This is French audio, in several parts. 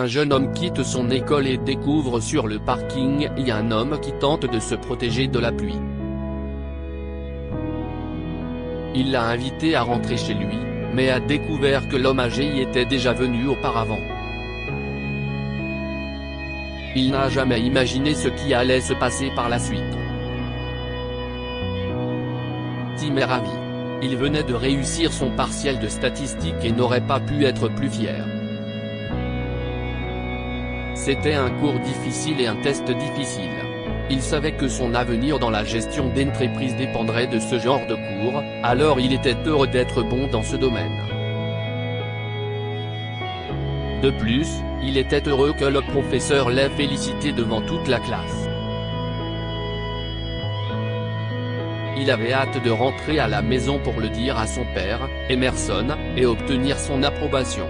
Un jeune homme quitte son école et découvre sur le parking un homme qui tente de se protéger de la pluie. Il l'a invité à rentrer chez lui, mais a découvert que l'homme âgé y était déjà venu auparavant. Il n'a jamais imaginé ce qui allait se passer par la suite. Tim est ravi. Il venait de réussir son partiel de statistiques et n'aurait pas pu être plus fier. C'était un cours difficile et un test difficile. Il savait que son avenir dans la gestion d'entreprise dépendrait de ce genre de cours, alors il était heureux d'être bon dans ce domaine. De plus, il était heureux que le professeur l'ait félicité devant toute la classe. Il avait hâte de rentrer à la maison pour le dire à son père, Emerson, et obtenir son approbation.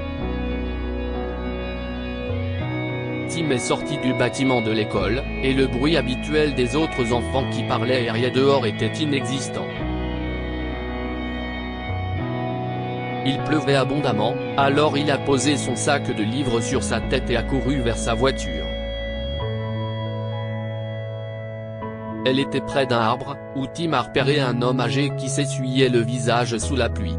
Tim est sorti du bâtiment de l'école, et le bruit habituel des autres enfants qui parlaient et riaient dehors était inexistant. Il pleuvait abondamment, alors il a posé son sac de livres sur sa tête et a couru vers sa voiture. Elle était près d'un arbre, où Tim a repéré un homme âgé qui s'essuyait le visage sous la pluie.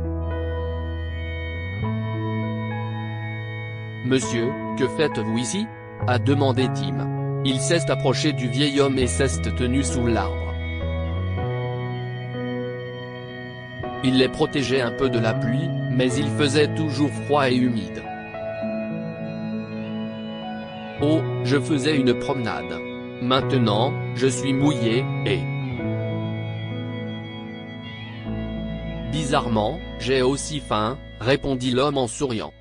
« Monsieur, que faites-vous ici ?» a demandé Tim. Il s'est approché du vieil homme et s'est tenu sous l'arbre. Il les protégeait un peu de la pluie, mais il faisait toujours froid et humide. « Oh, je faisais une promenade. Maintenant, je suis mouillé, et… Bizarrement, j'ai aussi faim, répondit l'homme en souriant.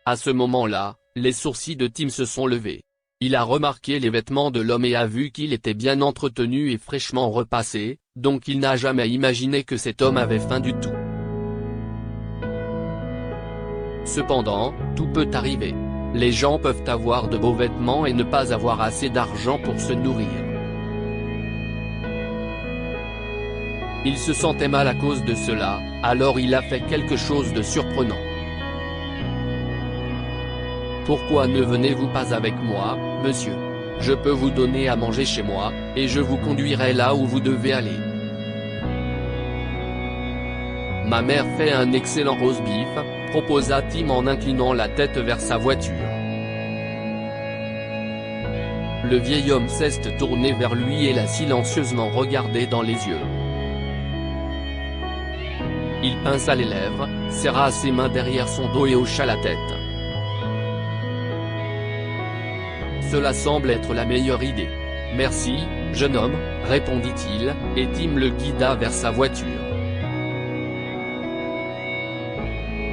À ce moment-là, les sourcils de Tim se sont levés. Il a remarqué les vêtements de l'homme et a vu qu'il était bien entretenu et fraîchement repassé, donc il n'a jamais imaginé que cet homme avait faim du tout. Cependant, tout peut arriver. Les gens peuvent avoir de beaux vêtements et ne pas avoir assez d'argent pour se nourrir. Il se sentait mal à cause de cela, alors il a fait quelque chose de surprenant. « Pourquoi ne venez-vous pas avec moi, monsieur ? Je peux vous donner à manger chez moi, et je vous conduirai là où vous devez aller. » « Ma mère fait un excellent roast beef », proposa Tim en inclinant la tête vers sa voiture. Le vieil homme s'est tourné vers lui et l'a silencieusement regardé dans les yeux. Il pinça les lèvres, serra ses mains derrière son dos et hocha la tête. « Cela semble être la meilleure idée. Merci, jeune homme, répondit-il, et Tim le guida vers sa voiture.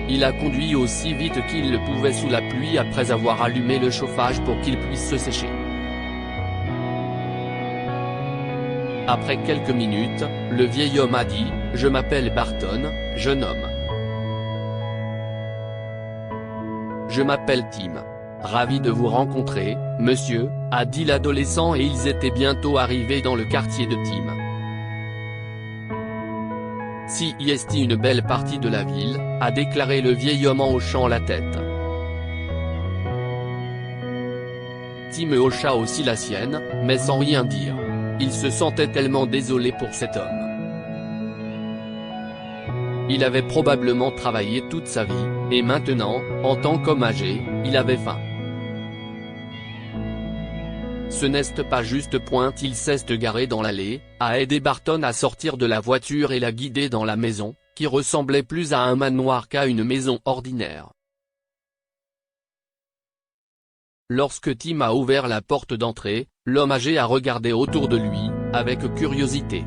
Il a conduit aussi vite qu'il le pouvait sous la pluie après avoir allumé le chauffage pour qu'il puisse se sécher. Après quelques minutes, le vieil homme a dit « Je m'appelle Barton, jeune homme. Je m'appelle Tim. Ravi de vous rencontrer, monsieur », a dit l'adolescent et ils étaient bientôt arrivés dans le quartier de Tim. « Si est une belle partie de la ville », a déclaré le vieil homme en hochant la tête. Tim hocha aussi la sienne, mais sans rien dire. Il se sentait tellement désolé pour cet homme. Il avait probablement travaillé toute sa vie, et maintenant, en tant qu'homme âgé, il avait faim. Ce n'est pas juste pointe, il s'est garé dans l'allée, a aidé Barton à sortir de la voiture et l'a guidé dans la maison, qui ressemblait plus à un manoir qu'à une maison ordinaire. Lorsque Tim a ouvert la porte d'entrée, l'homme âgé a regardé autour de lui, avec curiosité.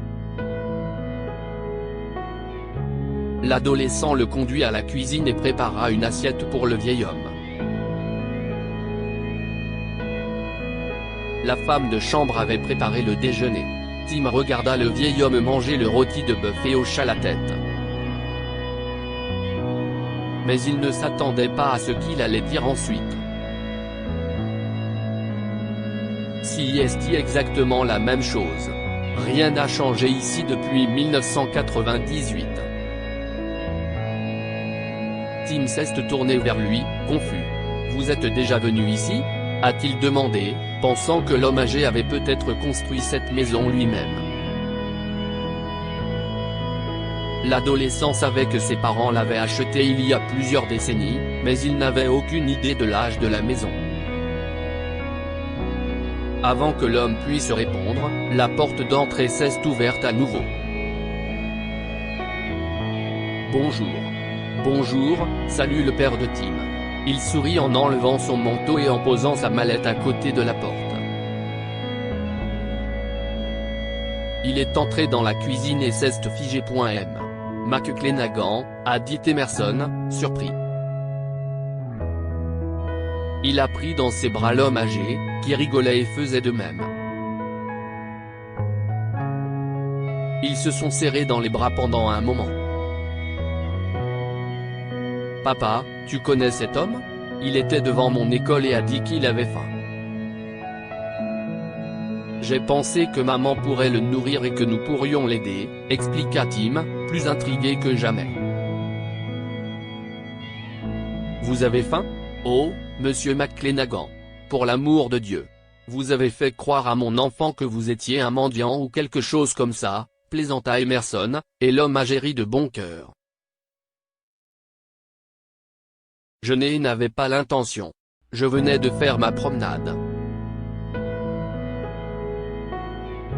L'adolescent le conduit à la cuisine et prépara une assiette pour le vieil homme. La femme de chambre avait préparé le déjeuner. Tim regarda le vieil homme manger le rôti de bœuf et hocha la tête. Mais il ne s'attendait pas à ce qu'il allait dire ensuite. Si est exactement la même chose. Rien n'a changé ici depuis 1998. Tim s'est tourné vers lui, confus. « Vous êtes déjà venu ici ?» a-t-il demandé, pensant que l'homme âgé avait peut-être construit cette maison lui-même. L'adolescent savait que ses parents l'avaient achetée il y a plusieurs décennies, mais il n'avait aucune idée de l'âge de la maison. Avant que l'homme puisse répondre, la porte d'entrée s'est ouverte à nouveau. « Bonjour. »« Bonjour, salue le père de Tim. » Il sourit en enlevant son manteau et en posant sa mallette à côté de la porte. Il est entré dans la cuisine et s'est figé. M. McClenaghan, a dit Emerson, surpris. Il a pris dans ses bras l'homme âgé, qui rigolait et faisait de même. Ils se sont serrés dans les bras pendant un moment. « Papa, tu connais cet homme ? Il était devant mon école et a dit qu'il avait faim. J'ai pensé que maman pourrait le nourrir et que nous pourrions l'aider, » expliqua Tim, plus intrigué que jamais. « Vous avez faim ? Oh, monsieur McClenaghan. Pour l'amour de Dieu. Vous avez fait croire à mon enfant que vous étiez un mendiant ou quelque chose comme ça, » plaisanta Emerson, et l'homme âgé rit de bon cœur. « Je n'avais pas l'intention. Je venais de faire ma promenade. »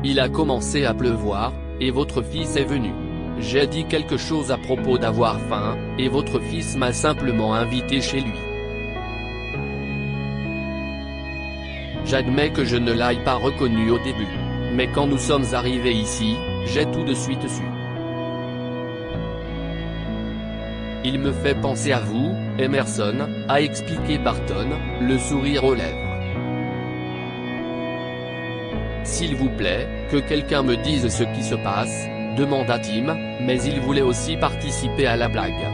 Il a commencé à pleuvoir, et votre fils est venu. J'ai dit quelque chose à propos d'avoir faim, et votre fils m'a simplement invité chez lui. J'admets que je ne l'ai pas reconnu au début. Mais quand nous sommes arrivés ici, j'ai tout de suite su. Il me fait penser à vous, Emerson, a expliqué Barton, le sourire aux lèvres. S'il vous plaît, que quelqu'un me dise ce qui se passe, demanda Tim, mais il voulait aussi participer à la blague.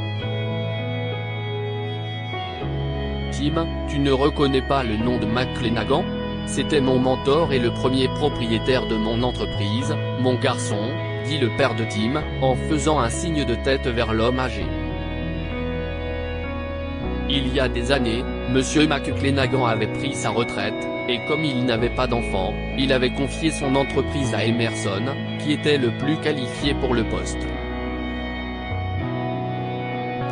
Tim, tu ne reconnais pas le nom de McClenaghan ? C'était mon mentor et le premier propriétaire de mon entreprise, mon garçon, dit le père de Tim, en faisant un signe de tête vers l'homme âgé. Il y a des années, monsieur McClenaghan avait pris sa retraite, et comme il n'avait pas d'enfant, il avait confié son entreprise à Emerson, qui était le plus qualifié pour le poste.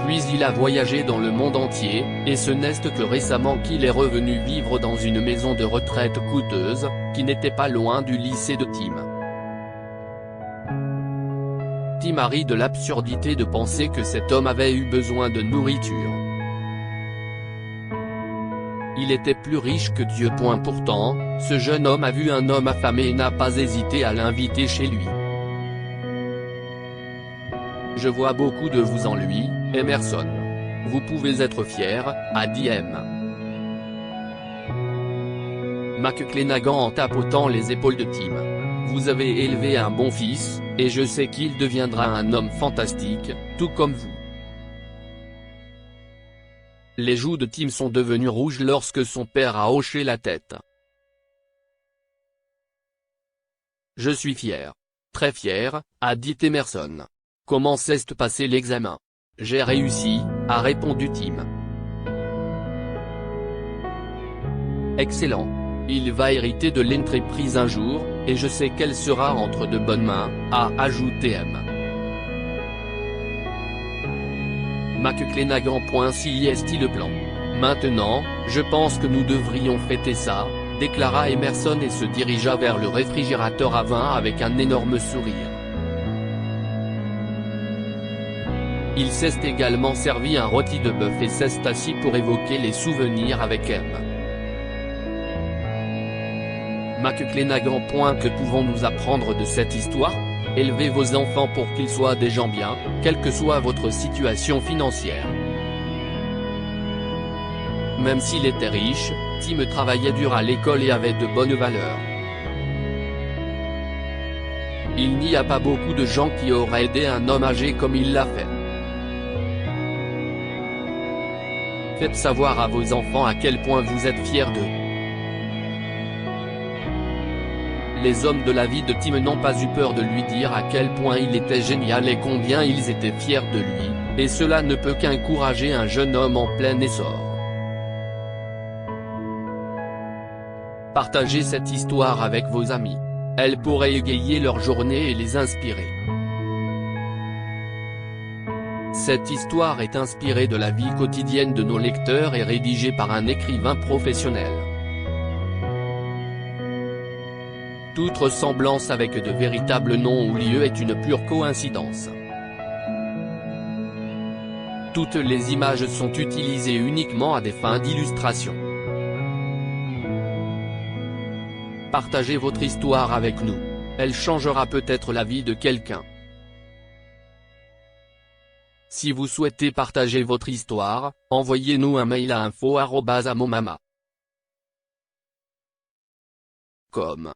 Puis il a voyagé dans le monde entier, et ce n'est que récemment qu'il est revenu vivre dans une maison de retraite coûteuse, qui n'était pas loin du lycée de Tim. Tim a ri de l'absurdité de penser que cet homme avait eu besoin de nourriture. Il était plus riche que Dieu. Pourtant, ce jeune homme a vu un homme affamé et n'a pas hésité à l'inviter chez lui. Je vois beaucoup de vous en lui, Emerson. Vous pouvez être fier, a dit M. McClenaghan en tapotant les épaules de Tim. Vous avez élevé un bon fils, et je sais qu'il deviendra un homme fantastique, tout comme vous. Les joues de Tim sont devenues rouges lorsque son père a hoché la tête. Je suis fier. Très fier, a dit Emerson. Comment s'est passé l'examen ? J'ai réussi, a répondu Tim. Excellent. Il va hériter de l'entreprise un jour, et je sais qu'elle sera entre de bonnes mains, a ajouté M. McClenaghan. Si est-il le plan. Maintenant, je pense que nous devrions fêter ça, déclara Emerson et se dirigea vers le réfrigérateur à vin avec un énorme sourire. Il s'est également servi un rôti de bœuf et s'est assis pour évoquer les souvenirs avec M. McClenaghan. Que pouvons-nous apprendre de cette histoire ? Élevez vos enfants pour qu'ils soient des gens bien, quelle que soit votre situation financière. Même s'il était riche, Tim travaillait dur à l'école et avait de bonnes valeurs. Il n'y a pas beaucoup de gens qui auraient aidé un homme âgé comme il l'a fait. Faites savoir à vos enfants à quel point vous êtes fiers d'eux. Les hommes de la vie de Tim n'ont pas eu peur de lui dire à quel point il était génial et combien ils étaient fiers de lui, Et cela ne peut qu'encourager un jeune homme en plein essor. Partagez cette histoire avec vos amis. Elle pourrait égayer leur journée et les inspirer. Cette histoire est inspirée de la vie quotidienne de nos lecteurs et rédigée par un écrivain professionnel. Toute ressemblance avec de véritables noms ou lieux est une pure coïncidence. Toutes les images sont utilisées uniquement à des fins d'illustration. Partagez votre histoire avec nous. Elle changera peut-être la vie de quelqu'un. Si vous souhaitez partager votre histoire, envoyez-nous un mail à info@amomama.com.